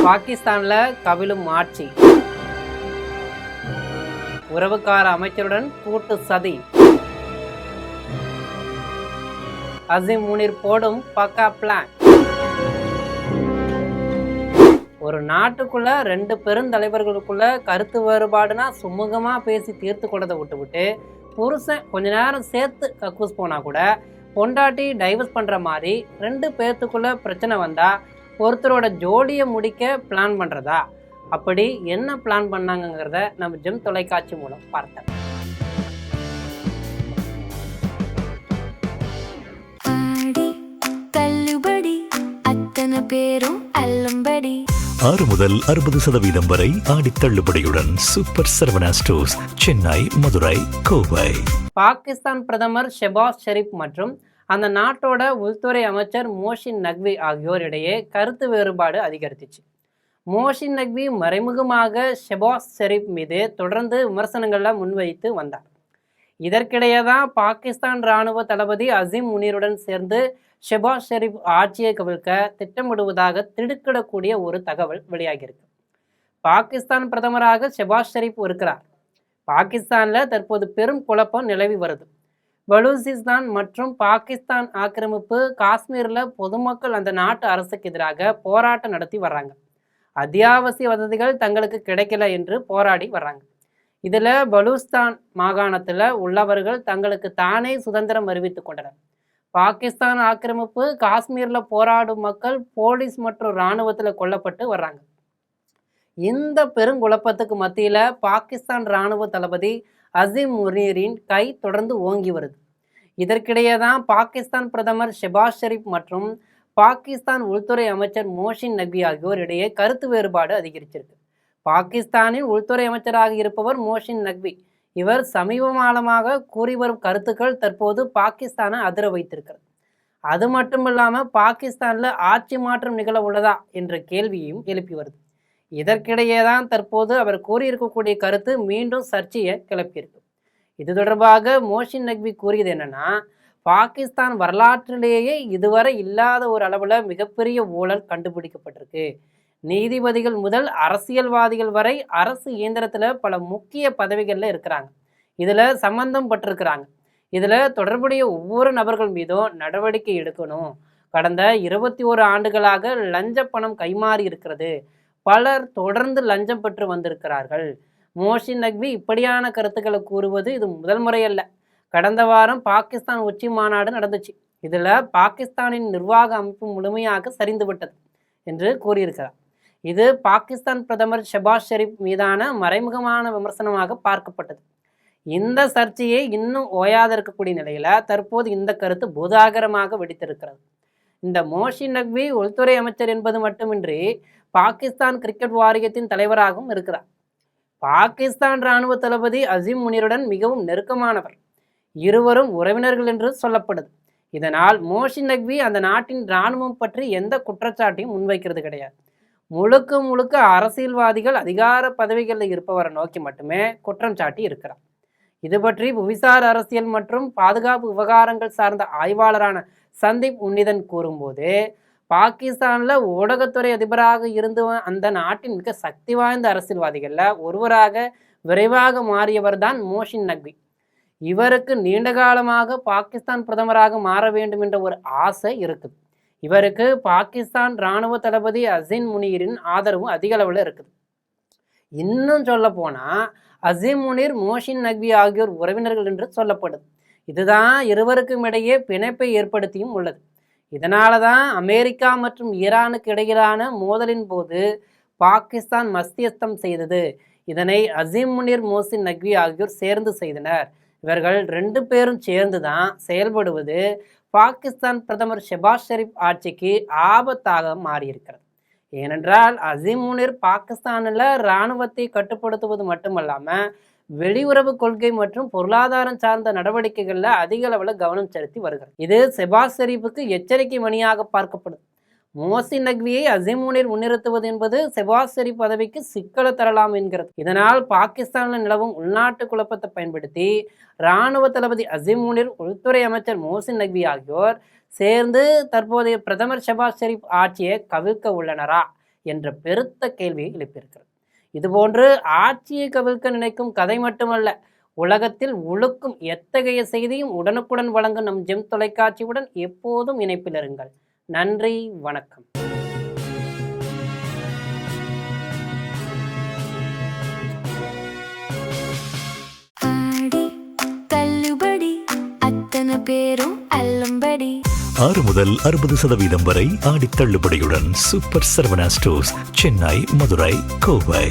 பாகிஸ்தானில் கவிழும் ஆட்சி, உறவுக்கார அமைச்சருடன் கூட்டு சதி, அசீம் முனீர் போடும் பக்கா பிளான். ஒரு நாட்டுக்குள்ள ரெண்டு பெருந்தலைவர்களுக்குள்ள கருத்து வேறுபாடுனா சுமூகமாக பேசி தீர்த்து கொண்டதை விட்டுவிட்டு புருஷன் கொஞ்ச நேரம் சேர்த்து கக்கூஸ் போனா கூட பொண்டாட்டி டைவர்ஸ் பண்ணுற மாதிரி ரெண்டு பேர்த்துக்குள்ள பிரச்சனை வந்தால் ஒருத்தரோட ஜோடியை முடிக்க பிளான் பண்ணுறதா? அப்படி என்ன பிளான் பண்ணாங்கங்கிறத நம்ம ஜெம் தொலைக்காட்சி மூலம் பார்த்தோம். பேரும் அல்லம்படி 6 முதல் 60% வரை ஆடி தள்ளுபடியுடன் சூப்பர் சரவணா ஸ்டோர்ஸ், சென்னை, மதுரை, கோவை. பாகிஸ்தான் பிரதமர் ஷெபாஸ் ஷெரீப் மற்றும் அந்த நாட்டோட உள்துறை அமைச்சர் மோஷின் நக்வி ஆகியோரிடையே கருத்து வேறுபாடு அதிகரித்துச்சு. மோஷின் நக்வி மறைமுகமாக ஷெபாஸ் ஷெரீப் மீது தொடர்ந்து விமர்சனங்களை முன்வைத்து வந்தார். இதற்கிடையே தான் பாகிஸ்தான் இராணுவ தளபதி அசீம் முனீருடன் சேர்ந்து ஷெபாஸ் ஷெரீப் ஆட்சியை கவிழ்க்க திட்டமிடுவதாக திடுக்கிடக்கூடிய ஒரு தகவல் வெளியாகியிருக்கு. பாகிஸ்தான் பிரதமராக ஷெபாஸ் ஷெரீப் இருக்கிறார். பாகிஸ்தானில் தற்போது பெரும் குழப்பம் நிலவி வருது. பலூசிஸ்தான் மற்றும் பாகிஸ்தான் ஆக்கிரமிப்பு காஷ்மீரில் பொதுமக்கள் அந்த நாட்டு அரசுக்கு எதிராக போராட்டம் நடத்தி வர்றாங்க. அத்தியாவசிய வசதிகள் தங்களுக்கு கிடைக்கல என்று போராடி வர்றாங்க. இதில் பலூஸ்தான் மாகாணத்தில் உள்ளவர்கள் தங்களுக்கு தானே சுதந்திரம் அறிவித்து கொண்டனர். பாகிஸ்தான் ஆக்கிரமிப்பு காஷ்மீரில் போராடும் மக்கள் போலீஸ் மற்றும் இராணுவத்தில் கொல்லப்பட்டு வர்றாங்க. இந்த பெருங்குழப்பத்துக்கு மத்தியில் பாகிஸ்தான் இராணுவ தளபதி அசீம் முனீரின் கை தொடர்ந்து ஓங்கி வருது. இதற்கிடையே தான் பாகிஸ்தான் பிரதமர் ஷெபாஸ் ஷெரீப் மற்றும் பாகிஸ்தான் உள்துறை அமைச்சர் மோஷின் நக்வி ஆகியோர் இடையே கருத்து வேறுபாடு அதிகரிச்சிருக்கு. பாகிஸ்தானின் உள்துறை அமைச்சராக இருப்பவர் மோஷின் நக்வி. இவர் சமீபகாலமாக கூறி வரும் கருத்துக்கள் தற்போது பாகிஸ்தானை அதிர வைத்திருக்கிறது. அது மட்டும் இல்லாமல் பாகிஸ்தானில் ஆட்சி மாற்றம் நிகழ உள்ளதா என்ற கேள்வியும் எழுப்பி வருது. இதற்கிடையே தான் தற்போது அவர் கூறியிருக்கக்கூடிய கருத்து மீண்டும் சர்ச்சையை கிளப்பியிருக்கு. இது தொடர்பாக மோஷின் நக்வி கூறியது என்னன்னா, பாகிஸ்தான் வரலாற்றிலேயே இதுவரை இல்லாத ஒரு அளவில் மிகப்பெரிய ஊழல் கண்டுபிடிக்கப்பட்டிருக்கு. நீதிபதிகள் முதல் அரசியல்வாதிகள் வரை அரசு இயந்திரத்தில் பல முக்கிய பதவிகளில் இருக்கிறாங்க. இதில் சம்பந்தம் பட்டிருக்கிறாங்க. இதில் தொடர்புடைய ஒவ்வொரு நபர்கள் மீதும் நடவடிக்கை எடுக்கணும். கடந்த 21 ஆண்டுகளாக லஞ்ச பணம் கைமாறி இருக்கிறது. பலர் தொடர்ந்து லஞ்சம் பெற்று வந்திருக்கிறார்கள். மோஷின் நக்வி இப்படியான கருத்துக்களை கூறுவது இது முதல் முறையல்ல. கடந்த வாரம் பாகிஸ்தான் உச்சி மாநாடு நடந்துச்சு. இதில் பாகிஸ்தானின் நிர்வாக அமைப்பு முழுமையாக சரிந்துவிட்டது என்று கூறியிருக்கிறார். இது பாகிஸ்தான் பிரதமர் ஷெபாஸ் ஷெரீப் மீதான மறைமுகமான விமர்சனமாக பார்க்கப்பட்டது. இந்த சர்ச்சையை இன்னும் ஓயாதிருக்கக்கூடிய நிலையில் தற்போது இந்த கருத்து பூதாகரமாக வெடித்திருக்கிறது. இந்த மோஷின் நக்வி உள்துறை அமைச்சர் என்பது மட்டுமின்றி பாகிஸ்தான் கிரிக்கெட் வாரியத்தின் தலைவராகவும் இருக்கிறார். பாகிஸ்தான் இராணுவ தளபதி அசீம் முனீருடன் மிகவும் நெருக்கமானவர். இருவரும் உறவினர்கள் என்று சொல்லப்படுது. இதனால் மோஷின் நக்வி அந்த நாட்டின் இராணுவம் பற்றி எந்த குற்றச்சாட்டையும் முன்வைக்கிறது கிடையாது. முழுக்க முழுக்க அரசியல்வாதிகள் அதிகார பதவிகளில் இருப்பவரை நோக்கி மட்டுமே குற்றம் சாட்டி இருக்கிறார். இது பற்றி புவிசார் அரசியல் மற்றும் பாதுகாப்பு விவகாரங்கள் சார்ந்த ஆய்வாளரான சந்தீப் உன்னிதன் கூறும்போது, பாகிஸ்தானில் ஊடகத்துறை அதிபராக இருந்து அந்த நாட்டின் மிக சக்தி வாய்ந்த அரசியல்வாதிகளில் ஒருவராக விரைவாக மாறியவர் தான் மோஷின் நக்வி. இவருக்கு நீண்ட காலமாக பாகிஸ்தான் பிரதமராக மாற வேண்டும் என்ற ஒரு ஆசை இருக்குது. இவருக்கு பாகிஸ்தான் இராணுவ தளபதி அசீம் முனீரின் ஆதரவு அதிக அளவில் இருக்குது. இன்னும் சொல்ல போனால் அசீம் முனீர், மோஷின் நக்வி ஆகியோர் உறவினர்கள் என்று சொல்லப்படுது. இதுதான் இருவருக்கும் இடையே பிணைப்பை ஏற்படுத்தியும் உள்ளது. இதனால தான் அமெரிக்கா மற்றும் ஈரானுக்கு இடையிலான மோதலின் போது பாகிஸ்தான் மத்தியஸ்தம் செய்தது. இதனை அசீம் முனீர், மோஷின் நக்வி ஆகியோர் சேர்ந்து செய்தனர். இவர்கள் 2 பேரும் சேர்ந்து தான் செயல்படுவது பாகிஸ்தான் பிரதமர் ஷெபாஸ் ஷெரீப் ஆட்சிக்கு ஆபத்தாக மாறியிருக்கிறது. ஏனென்றால் அசீம் முனீர் பாகிஸ்தானில் இராணுவத்தை கட்டுப்படுத்துவது மட்டுமல்லாமல் வெளியுறவு கொள்கை மற்றும் பொருளாதாரம் சார்ந்த நடவடிக்கைகளில் அதிக அளவில் கவனம் செலுத்தி வருகிறது. இது ஷெபாஸ் ஷெரீப்புக்கு எச்சரிக்கை மணியாக பார்க்கப்படுது. மோஷின் நக்வியை அசீம் முனீர் முன்னிறுத்துவது என்பது ஷெபாஸ் ஷெரீப் பதவிக்கு சிக்கலை தரலாம் என்கிறது. இதனால் பாகிஸ்தானில் நிலவும் உள்நாட்டு குழப்பத்தை பயன்படுத்தி இராணுவ தளபதி அசீம் முனீர், உள்துறை அமைச்சர் மோஷின் நக்வி ஆகியோர் சேர்ந்து தற்போதைய பிரதமர் ஷெபாஸ் ஷெரீப் ஆட்சியை கவிழ்க்க உள்ளனரா என்ற பெருத்த கேள்வியை எழுப்பியிருக்கிறது. இதுபோன்று ஆட்சியை கவிழ்க்க நினைக்கும் கதை மட்டுமல்ல, உலகத்தில் உழுக்கும் எத்தகைய செய்தியும் உடனுக்குடன் வழங்கும் நம் ஜெம் தொலைக்காட்சியுடன் எப்போதும் இணைப்பில் இருங்கள். நன்றி, வணக்கம். பேரும் அல்லம்படி 6 முதல் 60% வரை ஆடி தள்ளுபடியுடன் சூப்பர் சரவணா ஸ்டோர்ஸ், சென்னை, மதுரை, கோவை.